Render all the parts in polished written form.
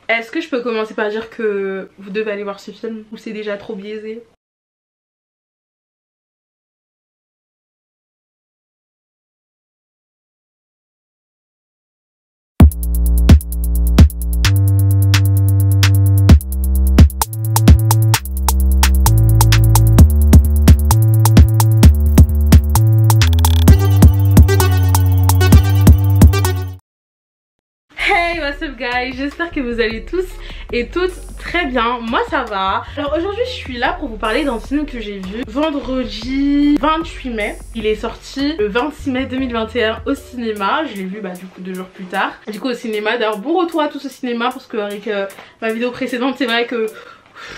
Est-ce que je peux commencer par dire que vous devez aller voir ce film ou c'est déjà trop biaisé? Hey, what's up guys, j'espère que vous allez tous et toutes très bien, moi ça va. Alors aujourd'hui je suis là pour vous parler d'un film que j'ai vu vendredi 28 mai. Il est sorti le 26 mai 2021 au cinéma, je l'ai vu du coup 2 jours plus tard. Du coup au cinéma, d'ailleurs bon retour à tous au cinéma parce qu'avec ma vidéo précédente c'est vrai que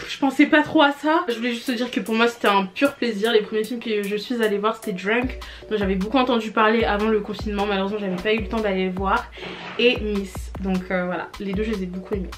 je pensais pas trop à ça. Je voulais juste te dire que pour moi c'était un pur plaisir. Les premiers films que je suis allée voir c'était Drunk, dont j'avais beaucoup entendu parler avant le confinement. Malheureusement j'avais pas eu le temps d'aller le voir, et Miss. Donc voilà, les deux je les ai beaucoup aimés.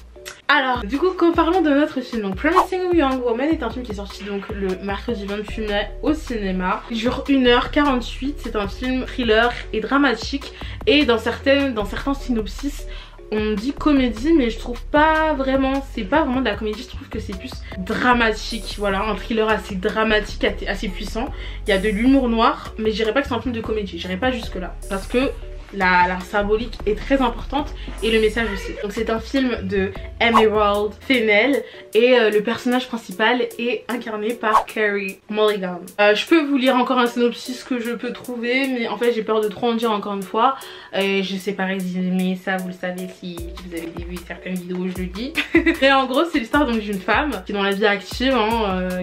Alors du coup parlons de notre film. Donc Promising Young Woman est un film qui est sorti donc le mercredi 28 mai au cinéma. Il dure 1h48, c'est un film thriller et dramatique, et dans certains synopsis on dit comédie, mais je trouve pas vraiment, c'est pas vraiment de la comédie, je trouve que c'est plus dramatique. Voilà, un thriller assez dramatique, assez puissant. Il y a de l'humour noir, mais je dirais pas que c'est un film de comédie, j'irai pas jusque là parce que la symbolique est très importante et le message aussi. Donc c'est un film de Emerald Fennell et le personnage principal est incarné par Carey Mulligan. Je peux vous lire encore un synopsis que je peux trouver, mais en fait j'ai peur de trop en dire encore une fois. Je sais pas résumer ça, vous le savez si vous avez vu certaines vidéos, je le dis. Et en gros c'est l'histoire d'une femme qui est dans la vie active,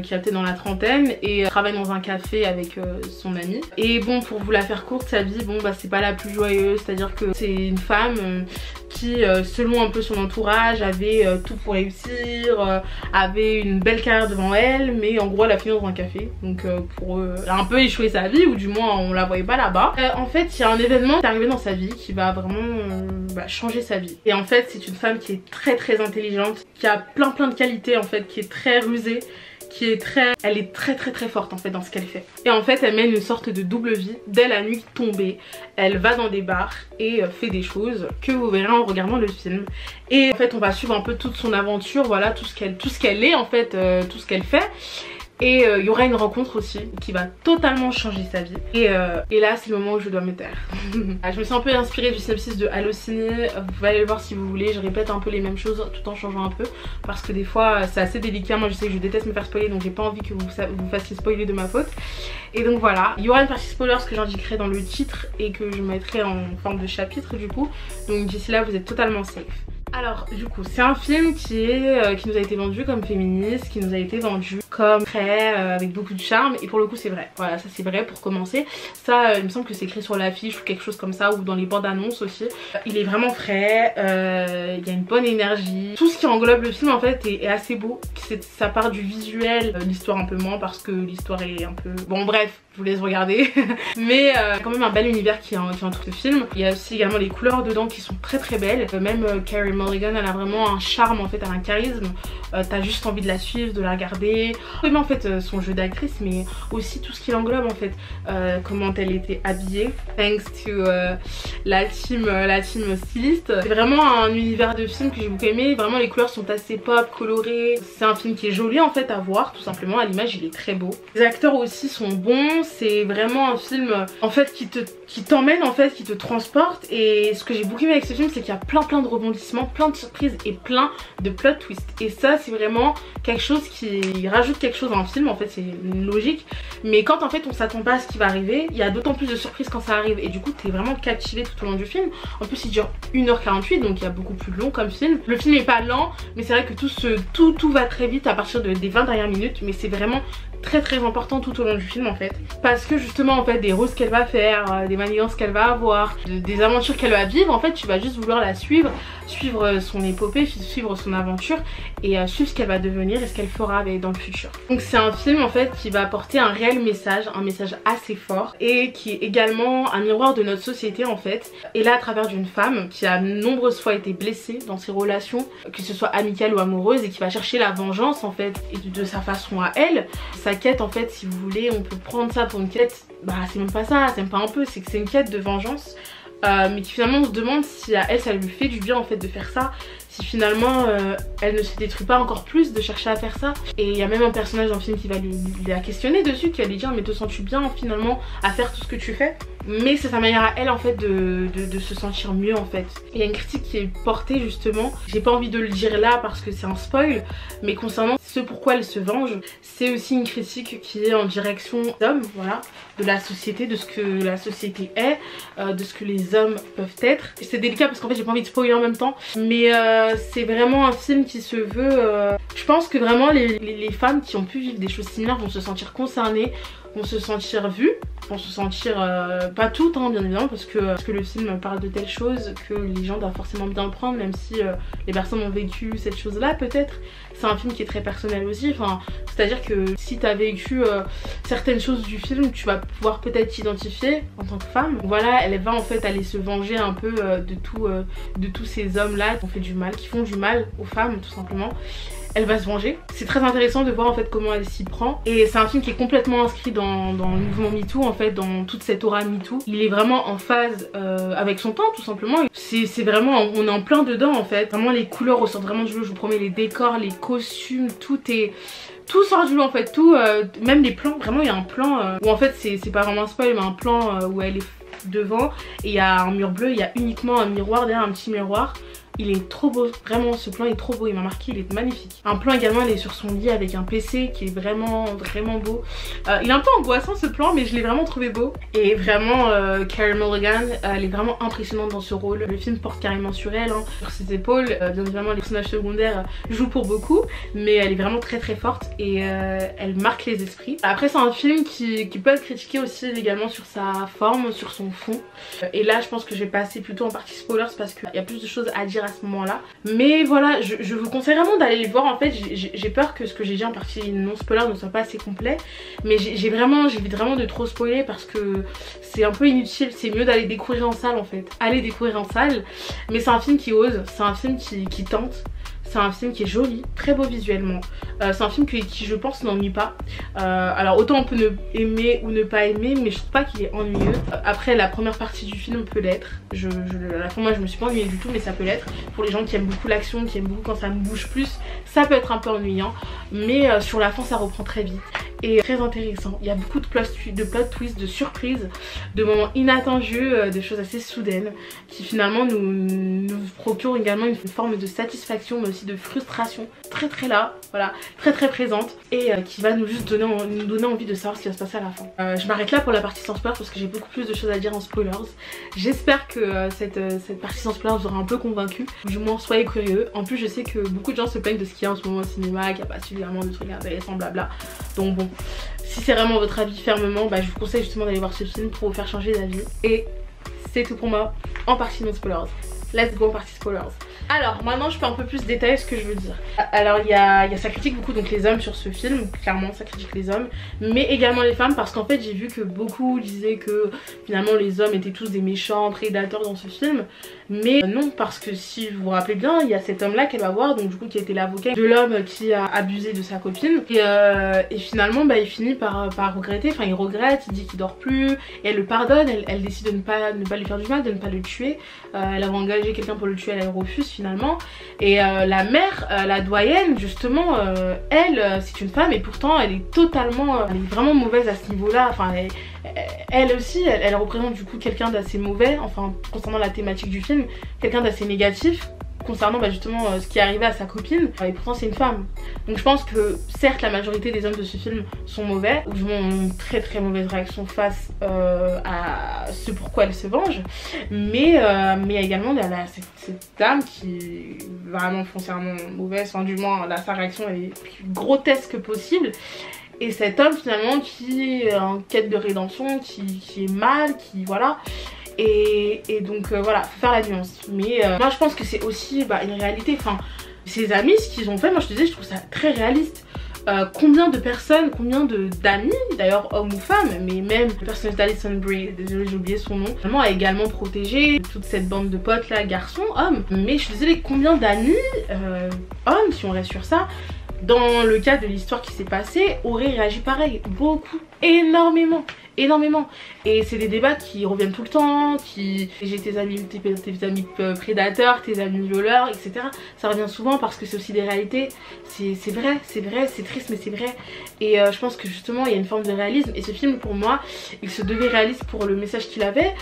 qui a peut-être dans la trentaine, et travaille dans un café avec son ami. Et bon, pour vous la faire courte, sa vie c'est pas la plus joyeuse. C'est-à-dire que c'est une femme qui selon un peu son entourage avait tout pour réussir, avait une belle carrière devant elle, mais en gros elle a fini dans un café. Donc pour eux, elle a un peu échoué sa vie, ou du moins on la voyait pas là-bas. En fait il y a un événement qui est arrivé dans sa vie qui va vraiment changer sa vie. Et en fait c'est une femme qui est très intelligente, qui a plein de qualités en fait, qui est très rusée, elle est très forte en fait dans ce qu'elle fait. Et en fait elle mène une sorte de double vie. Dès la nuit tombée, elle va dans des bars et fait des choses que vous verrez en regardant le film. Et en fait on va suivre un peu toute son aventure, voilà, tout ce qu'elle est en fait, tout ce qu'elle fait. Et il y aura une rencontre aussi qui va totalement changer sa vie. Et là c'est le moment où je dois me taire. Je me suis un peu inspirée du synopsis de Allociné. Vous pouvez aller le voir si vous voulez. Je répète un peu les mêmes choses tout en changeant un peu, parce que des fois c'est assez délicat. Moi je sais que je déteste me faire spoiler, donc j'ai pas envie que vous fassiez spoiler de ma faute. Et donc voilà, il y aura une partie spoiler, ce que j'indiquerai dans le titre et que je mettrai en forme de chapitre du coup. Donc d'ici là vous êtes totalement safe. Alors du coup c'est un film qui nous a été vendu comme féministe, qui nous a été vendu comme très avec beaucoup de charme, et pour le coup c'est vrai. Voilà, ça c'est vrai pour commencer. Ça il me semble que c'est écrit sur l'affiche ou quelque chose comme ça, ou dans les bandes annonces aussi. Il est vraiment frais, il y a une bonne énergie. Tout ce qui englobe le film en fait est assez beau. Ça part du visuel, l'histoire un peu moins parce que l'histoire est un peu... Bon bref, je vous laisse regarder. Mais quand même un bel univers qui entoure ce film. Il y a aussi également les couleurs dedans qui sont très belles. Même Carey Mulligan, elle a vraiment un charme en fait, elle a un charisme. T'as juste envie de la suivre, de la regarder. Même en fait son jeu d'actrice, mais aussi tout ce qui l'englobe en fait. Comment elle était habillée, thanks to la team styliste. C'est vraiment un univers de film que j'ai beaucoup aimé. Vraiment les couleurs sont assez pop, colorées. C'est un film qui est joli en fait à voir, tout simplement. À l'image il est très beau. Les acteurs aussi sont bons. C'est vraiment un film en fait qui t'emmène en fait, qui te transporte. Et ce que j'ai beaucoup aimé avec ce film, c'est qu'il y a plein de rebondissements, plein de surprises et plein de plot twists. Et ça c'est vraiment quelque chose qui rajoute quelque chose dans un film. En fait c'est une logique, mais quand en fait on s'attend pas à ce qui va arriver, il y a d'autant plus de surprises quand ça arrive, et du coup t'es vraiment captivé tout au long du film. En plus il dure 1h48, donc il y a beaucoup plus long comme film. Le film est pas lent, mais c'est vrai que tout va très vite à partir des 20 dernières minutes, mais c'est vraiment très important tout au long du film en fait, parce que justement en fait des roses qu'elle va faire, des manigances qu'elle va avoir, des aventures qu'elle va vivre, en fait tu vas juste vouloir la suivre son épopée, suivre son aventure, et suivre ce qu'elle va devenir et ce qu'elle fera dans le futur. Donc c'est un film en fait qui va apporter un réel message, un message assez fort, et qui est également un miroir de notre société en fait, et là à travers d'une femme qui a nombreuses fois été blessée dans ses relations, que ce soit amicales ou amoureuses, et qui va chercher la vengeance en fait, et de sa façon à elle. Sa quête en fait, si vous voulez, on peut prendre ça pour une quête, c'est même pas ça, c'est même pas un peu, c'est que c'est une quête de vengeance, mais qui finalement on se demande si à elle ça lui fait du bien en fait de faire ça, si finalement elle ne se détruit pas encore plus de chercher à faire ça. Et il y a même un personnage dans le film qui va la questionner dessus, qui va lui dire mais te sens-tu bien finalement à faire tout ce que tu fais? Mais c'est sa manière à elle en fait de se sentir mieux en fait. Il y a une critique qui est portée justement, j'ai pas envie de le dire là parce que c'est un spoil, mais concernant ce pourquoi elle se venge, c'est aussi une critique qui est en direction d'hommes, voilà, de la société, de ce que la société est, de ce que les hommes peuvent être. C'est délicat parce qu'en fait j'ai pas envie de spoiler en même temps, mais c'est vraiment un film qui se veut, je pense que vraiment les femmes qui ont pu vivre des choses similaires vont se sentir concernées, vont se sentir vues, vont se sentir, pas toutes hein, bien évidemment, parce que le film parle de telles choses que les gens doivent forcément bien le prendre, même si les personnes ont vécu cette chose là peut-être. C'est un film qui est très personnel aussi, enfin, c'est à dire que si tu as vécu certaines choses du film, tu vas pouvoir peut-être t'identifier en tant que femme. Voilà, elle va en fait aller se venger un peu de tous ces hommes là qui ont fait du mal, qui font du mal aux femmes tout simplement. Elle va se venger. C'est très intéressant de voir en fait comment elle s'y prend. Et c'est un film qui est complètement inscrit dans le mouvement MeToo en fait, dans toute cette aura MeToo. Il est vraiment en phase avec son temps tout simplement. C'est vraiment, on est en plein dedans en fait. Vraiment les couleurs ressortent vraiment du lot, je vous promets, les décors, les costumes, tout sort du lot en fait, tout, même les plans, vraiment il y a un plan où en fait c'est pas vraiment un spoil mais un plan où elle est devant et il y a un mur bleu, il y a uniquement un miroir derrière, un petit miroir. Il est trop beau, vraiment ce plan est trop beau, il m'a marqué, il est magnifique. Un plan également, elle est sur son lit avec un PC qui est vraiment beau. Il est un peu angoissant ce plan mais je l'ai vraiment trouvé beau. Et vraiment Carey Mulligan, elle est vraiment impressionnante dans ce rôle. Le film porte carrément sur elle, hein, sur ses épaules. Bien évidemment les personnages secondaires jouent pour beaucoup, mais elle est vraiment très forte et elle marque les esprits. Après c'est un film qui peut être critiqué aussi également sur sa forme, sur son fond. Et là je pense que je vais passer plutôt en partie spoilers parce qu'il y a plus de choses à dire à ce moment là, mais voilà, je vous conseille vraiment d'aller les voir. En fait j'ai peur que ce que j'ai dit en partie non spoiler ne soit pas assez complet, mais j'évite vraiment de trop spoiler parce que c'est un peu inutile. C'est mieux d'aller découvrir en salle en fait, aller découvrir en salle. Mais c'est un film qui ose, c'est un film qui tente. C'est un film qui est joli, très beau visuellement. C'est un film qui je pense n'ennuie pas. Alors autant on peut ne aimer ou ne pas aimer, mais je trouve pas qu'il est ennuyeux. Après la première partie du film peut l'être. À la fin moi je me suis pas ennuyée du tout, mais ça peut l'être. Pour les gens qui aiment beaucoup l'action, qui aiment beaucoup quand ça me bouge plus, ça peut être un peu ennuyant. Mais sur la fin ça reprend très vite. Et très intéressant. Il y a beaucoup de plot twists, de surprises, de moments inattendus, de choses assez soudaines qui finalement nous procurent également une forme de satisfaction mais aussi de frustration très là, voilà, très présente et qui va nous donner envie de savoir ce qui va se passer à la fin. Je m'arrête là pour la partie sans spoilers parce que j'ai beaucoup plus de choses à dire en spoilers. J'espère que cette partie sans spoilers vous aura un peu convaincu, du moins soyez curieux. En plus je sais que beaucoup de gens se plaignent de ce qu'il y a en ce moment au cinéma, qu'il n'y a pas suffisamment de trucs intéressants, blabla. Donc bon, si c'est vraiment votre avis fermement, je vous conseille justement d'aller voir ce film pour vous faire changer d'avis. Et c'est tout pour moi en partie non spoilers. Let's go en partie spoilers. Alors maintenant je peux un peu plus détailler ce que je veux dire. Alors il y a ça critique beaucoup donc les hommes sur ce film, clairement ça critique les hommes, mais également les femmes parce qu'en fait j'ai vu que beaucoup disaient que finalement les hommes étaient tous des méchants prédateurs dans ce film. Mais non, parce que si vous vous rappelez bien, il y a cet homme là qu'elle va voir, donc du coup qui a été l'avocat de l'homme qui a abusé de sa copine. Et finalement il finit par regretter, enfin il regrette, il dit qu'il dort plus, et elle le pardonne, elle décide de ne pas lui faire du mal, de ne pas le tuer. Elle avait engagé quelqu'un pour le tuer, elle refuse finalement. Et la mère, la doyenne justement, elle c'est une femme et pourtant elle est vraiment mauvaise à ce niveau là. Enfin elle aussi elle représente du coup quelqu'un d'assez mauvais, enfin concernant la thématique du film, quelqu'un d'assez négatif concernant justement ce qui est arrivé à sa copine, et pourtant c'est une femme. Donc je pense que certes la majorité des hommes de ce film sont mauvais, ou du moins ont une très mauvaise réaction face à ce pourquoi elle se venge, mais il y a également cette dame qui est vraiment foncièrement mauvaise, enfin du moins là sa réaction elle est plus grotesque possible. Et cet homme finalement qui est en quête de rédemption, qui est mal, qui voilà. Et donc voilà, faut faire la nuance. Mais moi je pense que c'est aussi une réalité. Enfin, ses amis, ce qu'ils ont fait, moi je te disais, je trouve ça très réaliste. Combien de personnes, combien d'amis, d'ailleurs hommes ou femmes, mais même le personnage d'Alison Brie, désolée j'ai oublié son nom, vraiment a également protégé toute cette bande de potes là, garçons, hommes. Mais je suis désolée, combien d'amis, hommes, si on reste sur ça, dans le cas de l'histoire qui s'est passée, auraient réagi pareil. Beaucoup. énormément. Énormément. Et c'est des débats qui reviennent tout le temps, j'ai tes amis prédateurs, tes amis violeurs, etc. Ça revient souvent parce que c'est aussi des réalités. C'est vrai, c'est triste mais c'est vrai. Et je pense que justement il y a une forme de réalisme. Et ce film pour moi, il se devait réaliste pour le message qu'il avait.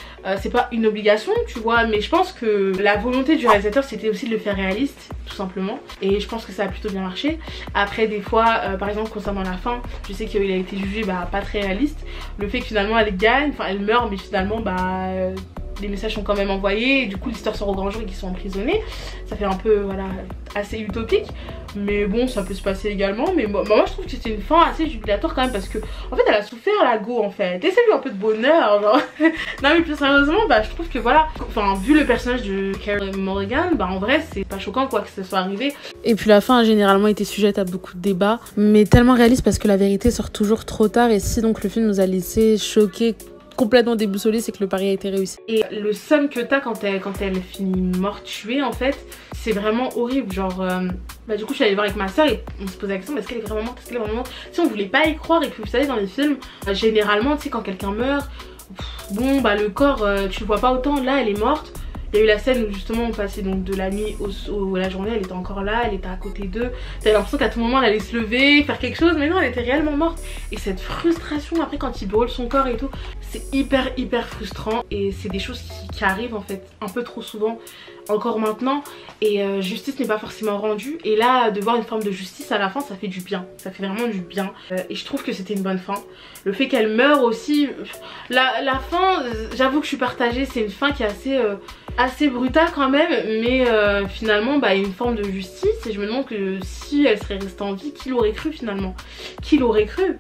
C'est pas une obligation, tu vois, mais je pense que la volonté du réalisateur c'était aussi de le faire réaliste, tout simplement. Et je pense que ça a plutôt bien marché. Après des fois, par exemple concernant la fin, je sais qu'il a été jugé pas très réaliste. Le fait que finalement elle gagne, enfin elle meurt, mais finalement les messages sont quand même envoyés et du coup l'histoire sort au grand jour et qu'ils sont emprisonnés. Ça fait un peu voilà assez utopique, mais bon ça peut se passer également. Mais moi je trouve que c'était une fin assez jubilatoire quand même, parce que en fait elle a souffert la go en fait, et c'est lui un peu de bonheur genre. Non mais plus sérieusement je trouve que voilà, enfin vu le personnage de Carey Mulligan, en vrai c'est pas choquant quoi que ça soit arrivé. Et puis la fin a généralement été sujette à beaucoup de débats, mais tellement réaliste parce que la vérité sort toujours trop tard. Et si donc le film nous a laissé choqués, complètement déboussolé, c'est que le pari a été réussi. Et le seum que t'as quand elle finit morte tuée en fait, c'est vraiment horrible. Genre du coup je suis allée voir avec ma soeur et on se posait la question, est-ce qu'elle est vraiment morte, est-ce qu'elle est vraiment morte. Si on voulait pas y croire, et puis vous savez dans les films généralement tu sais quand quelqu'un meurt, bon le corps tu le vois pas autant. Là elle est morte. Il y a eu la scène où justement on passait donc de la nuit à la journée, elle était encore là, elle était à côté d'eux. T'avais l'impression qu'à tout moment elle allait se lever, faire quelque chose, mais non elle était réellement morte. Et cette frustration après quand il brûle son corps et tout, c'est hyper frustrant. Et c'est des choses qui arrivent en fait un peu trop souvent encore maintenant. Et justice n'est pas forcément rendue. Et là de voir une forme de justice à la fin, ça fait du bien, ça fait vraiment du bien. Et je trouve que c'était une bonne fin. Le fait qu'elle meure aussi, la fin, j'avoue que je suis partagée. C'est une fin qui est assez brutale quand même, mais finalement il y a une forme de justice. Et je me demande que si elle serait restée en vie, qui l'aurait cru finalement? Qui l'aurait cru?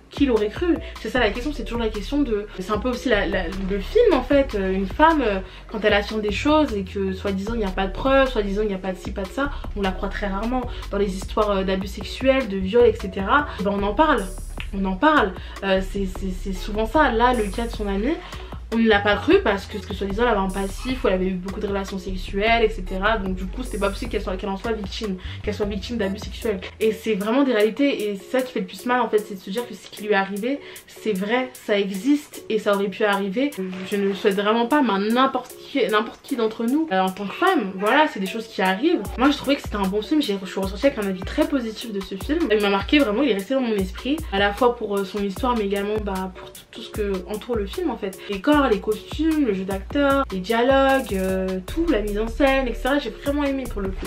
C'est ça la question, c'est toujours la question de... C'est un peu aussi le film en fait. Une femme quand elle affirme des choses et que soi-disant il n'y a pas de preuves, soi-disant il n'y a pas de ci, pas de ça, on la croit très rarement. Dans les histoires d'abus sexuels, de viol, etc. On en parle. C'est souvent ça. Là le cas de son amie, on ne l'a pas cru parce que soi-disant elle avait un passif, ou elle avait eu beaucoup de relations sexuelles, etc. Donc du coup c'était pas possible qu'elle en soit victime d'abus sexuels. Et c'est vraiment des réalités, et c'est ça qui fait le plus mal en fait, c'est de se dire que ce qui lui est arrivé c'est vrai, ça existe et ça aurait pu arriver. Je ne le souhaite vraiment pas, mais n'importe qui d'entre nous en tant que femme, voilà, c'est des choses qui arrivent. Moi je trouvais que c'était un bon film, je suis ressortie avec un avis très positif de ce film. Il m'a marqué vraiment, il est resté dans mon esprit, à la fois pour son histoire mais également pour tout ce que entoure le film en fait. Les corps, les costumes, le jeu d'acteur, les dialogues, tout, la mise en scène, etc. J'ai vraiment aimé pour le coup.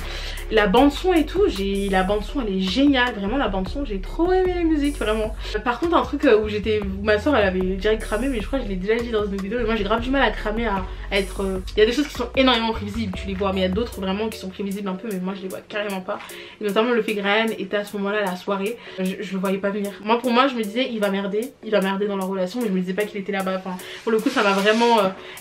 La bande son et tout, la bande son elle est géniale, vraiment la bande son, j'ai trop aimé la musique vraiment. Par contre un truc où ma soeur elle avait direct cramé, mais je crois que je l'ai déjà dit dans une vidéo, et moi j'ai grave du mal à cramer, à être... Il y a des choses qui sont énormément prévisibles, tu les vois, mais il y a d'autres vraiment qui sont prévisibles un peu, mais moi je les vois carrément pas. Et notamment le fait que Ryan était à ce moment là à la soirée, je le voyais pas venir. Pour moi je me disais il va merder dans leur relation, mais je me disais pas qu'il était là-bas. Enfin pour le coup ça m'a vraiment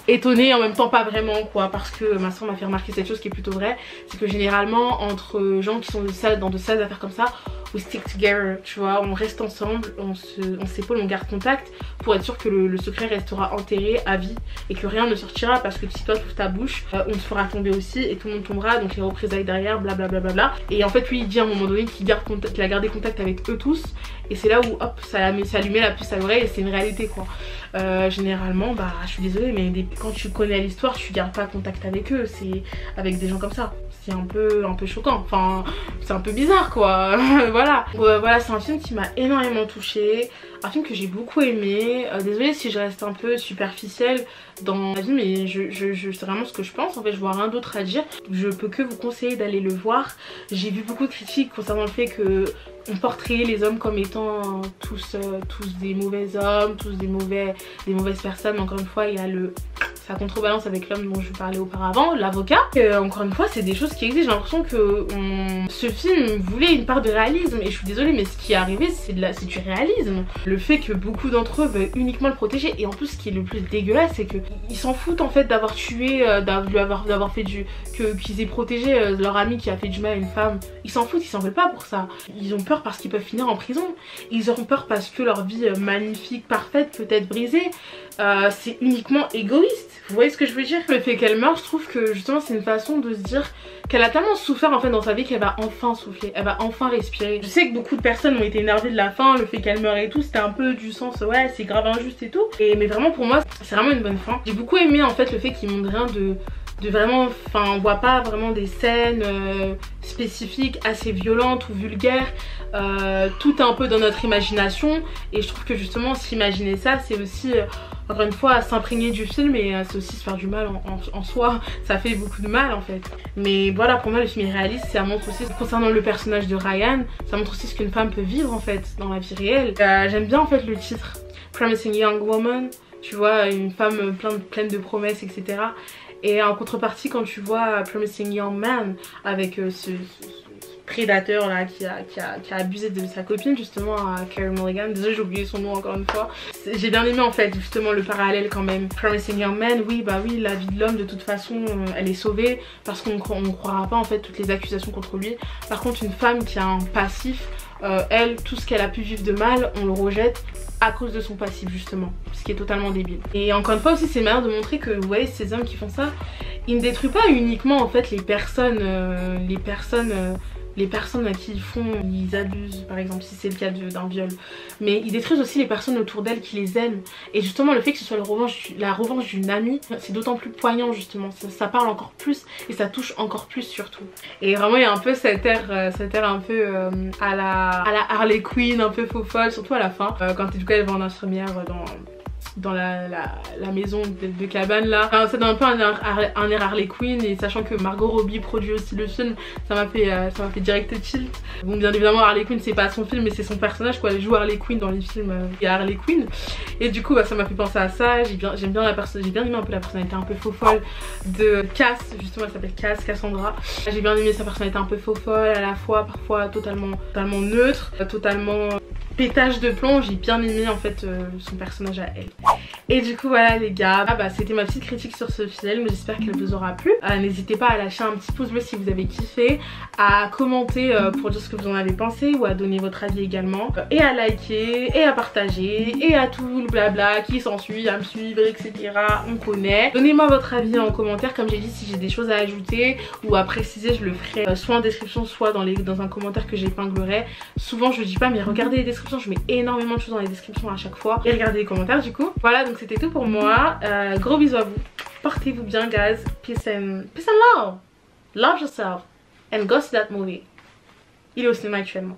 étonnée, en même temps pas vraiment quoi, parce que ma soeur m'a fait remarquer cette chose qui est plutôt vraie, c'est que généralement entre gens qui sont dans de sales affaires comme ça, we stick together, tu vois, on reste ensemble, on s'épaule, on garde contact pour être sûr que le secret restera enterré à vie et que rien ne sortira, parce que si toi tu ouvres ta bouche, on te fera tomber aussi et tout le monde tombera, donc les représailles derrière, blablabla. Et en fait lui il dit à un moment donné qu'il a gardé contact avec eux tous, et c'est là où hop ça allumait la puce à l'oreille, et c'est une réalité quoi. Généralement je suis désolée mais quand tu connais l'histoire tu gardes pas contact avec eux, c'est avec des gens comme ça, c'est un peu choquant, enfin c'est un peu bizarre quoi. Voilà, voilà, c'est un film qui m'a énormément touchée, un film que j'ai beaucoup aimé. Désolée si je reste un peu superficielle dans la vie, mais c'est vraiment ce que je pense en fait, je vois rien d'autre à dire. Je peux que vous conseiller d'aller le voir. J'ai vu beaucoup de critiques concernant le fait que on porterait les hommes comme étant tous des mauvais hommes, tous des mauvaises personnes. Encore une fois il y a sa contrebalance avec l'homme dont je parlais auparavant, l'avocat. Encore une fois c'est des choses qui existent, j'ai l'impression que ce film voulait une part de réalisme, et je suis désolée mais ce qui est arrivé c'est du réalisme. Le fait que beaucoup d'entre eux veulent uniquement le protéger, et en plus ce qui est le plus dégueulasse c'est qu'ils s'en foutent en fait d'avoir tué, d'avoir fait qu'ils aient protégé leur ami qui a fait du mal à une femme. Ils s'en foutent, ils s'en veulent pas pour ça. Ils ont peur parce qu'ils peuvent finir en prison, ils auront peur parce que leur vie magnifique, parfaite peut être brisée. c'est uniquement égoïste. Vous voyez ce que je veux dire? Le fait qu'elle meure, je trouve que justement c'est une façon de se dire qu'elle a tellement souffert en fait dans sa vie qu'elle va enfin souffler, elle va enfin respirer. Je sais que beaucoup de personnes ont été énervées de la fin, le fait qu'elle meure et tout, c'était un peu du sens ouais c'est grave injuste et tout. Mais vraiment pour moi c'est vraiment une bonne fin. J'ai beaucoup aimé en fait le fait qu'il montre rien de vraiment, enfin on voit pas vraiment des scènes spécifiques assez violentes ou vulgaires, tout est un peu dans notre imagination et je trouve que justement s'imaginer ça c'est aussi encore une fois s'imprégner du film et c'est aussi se faire du mal en soi, ça fait beaucoup de mal en fait. Mais voilà, pour moi le film est réaliste, ça montre aussi concernant le personnage de Ryan, ça montre aussi ce qu'une femme peut vivre en fait dans la vie réelle. J'aime bien en fait le titre Promising Young Woman, tu vois une femme pleine de promesses etc. Et en contrepartie quand tu vois Promising Young Man avec ce prédateur là qui a abusé de sa copine justement à Carey Mulligan, désolé j'ai oublié son nom encore une fois. J'ai bien aimé en fait justement le parallèle quand même. Promising Young Man, oui bah oui la vie de l'homme de toute façon elle est sauvée parce qu'on ne croira pas en fait toutes les accusations contre lui. Par contre une femme qui a un passif, elle tout ce qu'elle a pu vivre de mal on le rejette à cause de son passif justement, ce qui est totalement débile. Et encore une fois aussi c'est une manière de montrer que vous voyez ces hommes qui font ça, ils ne détruisent pas uniquement en fait les personnes à qui ils abusent par exemple si c'est le cas d'un viol, mais ils détruisent aussi les personnes autour d'elles qui les aiment. Et justement le fait que ce soit la revanche d'une amie, c'est d'autant plus poignant justement, ça parle encore plus et ça touche encore plus surtout. Et vraiment il y a un peu cet air un peu à la Harley Quinn, un peu faux folle, surtout à la fin quand du coup elle va en infirmière dans la maison de cabane là. Enfin, ça donne un peu un air Harley Quinn et sachant que Margot Robbie produit aussi le film, ça m'a fait direct tilt. Bon bien évidemment Harley Quinn c'est pas son film mais c'est son personnage quoi, elle joue Harley Quinn dans les films et Harley Quinn. Et du coup bah, ça m'a fait penser à ça, j'ai bien aimé un peu la personnalité un peu faux folle de Cass, justement elle s'appelle Cassandra. J'ai bien aimé sa personnalité un peu faux folle, à la fois parfois totalement neutre, totalement pétage de plomb, j'ai bien aimé en fait son personnage à elle. Et du coup voilà les gars, c'était ma petite critique sur ce film, j'espère qu'elle vous aura plu. N'hésitez pas à lâcher un petit pouce bleu si vous avez kiffé, à commenter pour dire ce que vous en avez pensé ou à donner votre avis également, et à liker, et à partager, et à tout le blabla qui s'ensuit, à me suivre etc, on connaît. Donnez-moi votre avis en commentaire, comme j'ai dit si j'ai des choses à ajouter ou à préciser je le ferai soit en description soit dans un commentaire que j'épinglerai. Souvent je le dis pas mais regardez les descriptions, je mets énormément de choses dans les descriptions à chaque fois et regardez les commentaires du coup. Voilà donc c'était tout pour moi, gros bisous à vous, portez-vous bien guys, peace and love yourself and go see that movie, il est au cinéma actuellement.